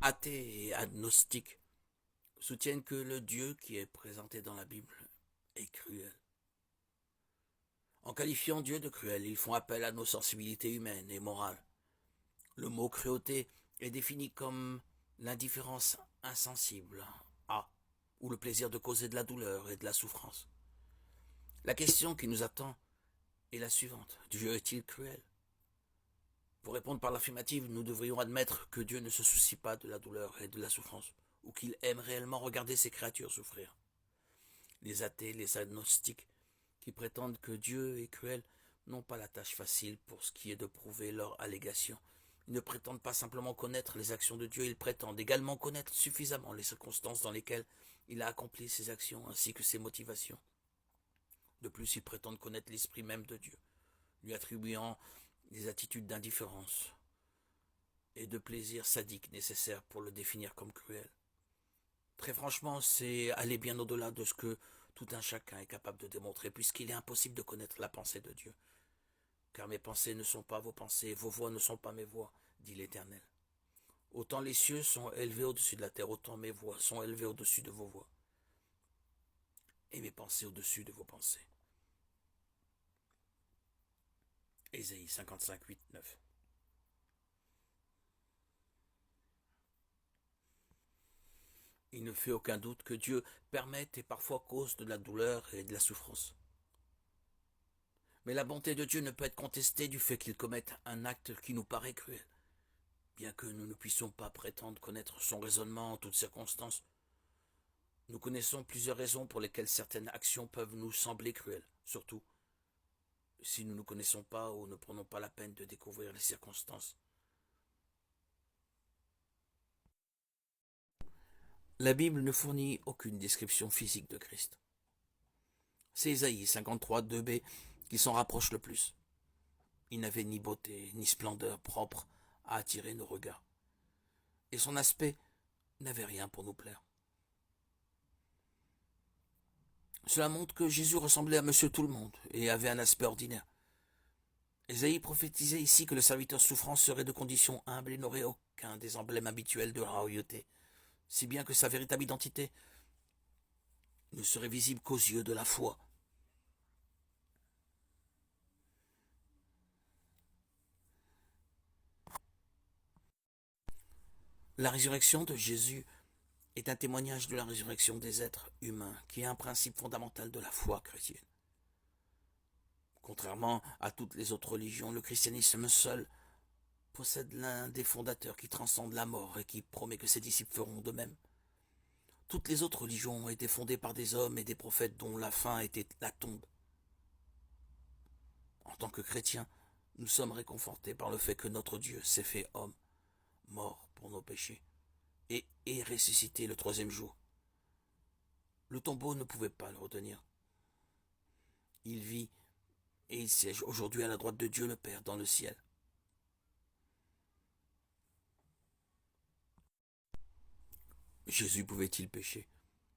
Athées et agnostiques soutiennent que le Dieu qui est présenté dans la Bible est cruel. En qualifiant Dieu de cruel, ils font appel à nos sensibilités humaines et morales. Le mot cruauté est défini comme l'indifférence insensible à, ou le plaisir de causer de la douleur et de la souffrance. La question qui nous attend est la suivante. Dieu est-il cruel? Pour répondre par l'affirmative, nous devrions admettre que Dieu ne se soucie pas de la douleur et de la souffrance, ou qu'il aime réellement regarder ses créatures souffrir. Les athées, les agnostiques, qui prétendent que Dieu est cruel, n'ont pas la tâche facile pour ce qui est de prouver leur allégation. Ils ne prétendent pas simplement connaître les actions de Dieu, ils prétendent également connaître suffisamment les circonstances dans lesquelles il a accompli ses actions ainsi que ses motivations. De plus, ils prétendent connaître l'esprit même de Dieu, lui attribuant des attitudes d'indifférence et de plaisir sadique nécessaires pour le définir comme cruel. Très franchement, c'est aller bien au-delà de ce que tout un chacun est capable de démontrer, puisqu'il est impossible de connaître la pensée de Dieu. Car mes pensées ne sont pas vos pensées, vos voix ne sont pas mes voix, dit l'Éternel. Autant les cieux sont élevés au-dessus de la terre, autant mes voix sont élevées au-dessus de vos voix, et mes pensées au-dessus de vos pensées. Ésaïe 55, 8, 9. Il ne fait aucun doute que Dieu permette et parfois cause de la douleur et de la souffrance. Mais la bonté de Dieu ne peut être contestée du fait qu'il commette un acte qui nous paraît cruel. Bien que nous ne puissions pas prétendre connaître son raisonnement en toutes circonstances, nous connaissons plusieurs raisons pour lesquelles certaines actions peuvent nous sembler cruelles, surtout si nous ne connaissons pas ou ne prenons pas la peine de découvrir les circonstances. La Bible ne fournit aucune description physique de Christ. C'est Ésaïe 53, 2b qui s'en rapproche le plus. Il n'avait ni beauté ni splendeur propre à attirer nos regards. Et son aspect n'avait rien pour nous plaire. Cela montre que Jésus ressemblait à Monsieur Tout-le-Monde et avait un aspect ordinaire. Ésaïe prophétisait ici que le serviteur souffrant serait de condition humble et n'aurait aucun des emblèmes habituels de la royauté, si bien que sa véritable identité ne serait visible qu'aux yeux de la foi. La résurrection de Jésus est un témoignage de la résurrection des êtres humains, qui est un principe fondamental de la foi chrétienne. Contrairement à toutes les autres religions, le christianisme seul possède l'un des fondateurs qui transcende la mort et qui promet que ses disciples feront de même. Toutes les autres religions ont été fondées par des hommes et des prophètes dont la fin était la tombe. En tant que chrétiens, nous sommes réconfortés par le fait que notre Dieu s'est fait homme, mort pour nos péchés, et est ressuscité le troisième jour. Le tombeau ne pouvait pas le retenir. Il vit et il siège aujourd'hui à la droite de Dieu le Père dans le ciel. Jésus pouvait-il pécher?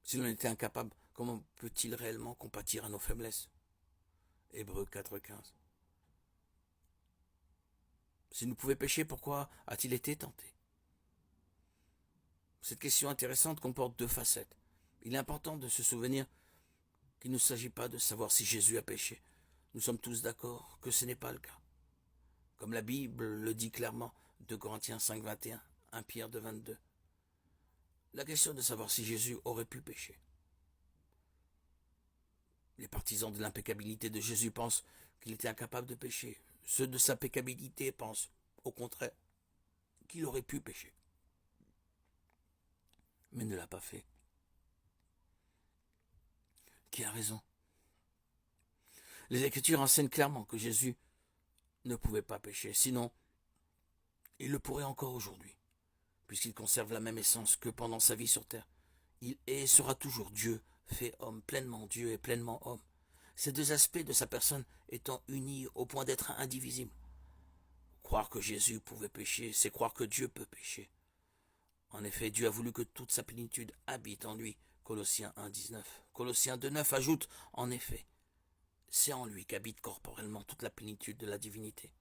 S'il en était incapable, comment peut-il réellement compatir à nos faiblesses? Hébreux 4,15. S'il ne pouvait pécher, pourquoi a-t-il été tenté? Cette question intéressante comporte deux facettes. Il est important de se souvenir qu'il ne s'agit pas de savoir si Jésus a péché. Nous sommes tous d'accord que ce n'est pas le cas. Comme la Bible le dit clairement, 2 Corinthiens 5, 21, 1 Pierre 2, 22. La question de savoir si Jésus aurait pu pécher. Les partisans de l'impeccabilité de Jésus pensent qu'il était incapable de pécher. Ceux de sa péccabilité pensent, au contraire, qu'il aurait pu pécher. Mais ne l'a pas fait. Qui a raison? Les Écritures enseignent clairement que Jésus ne pouvait pas pécher, sinon il le pourrait encore aujourd'hui, puisqu'il conserve la même essence que pendant sa vie sur terre. Il est et sera toujours Dieu, fait homme, pleinement Dieu et pleinement homme. Ces deux aspects de sa personne étant unis au point d'être indivisibles. Croire que Jésus pouvait pécher, c'est croire que Dieu peut pécher. En effet, Dieu a voulu que toute sa plénitude habite en lui. Colossiens 1, 19. Colossiens 2, 9 ajoute, en effet, c'est en lui qu'habite corporellement toute la plénitude de la divinité.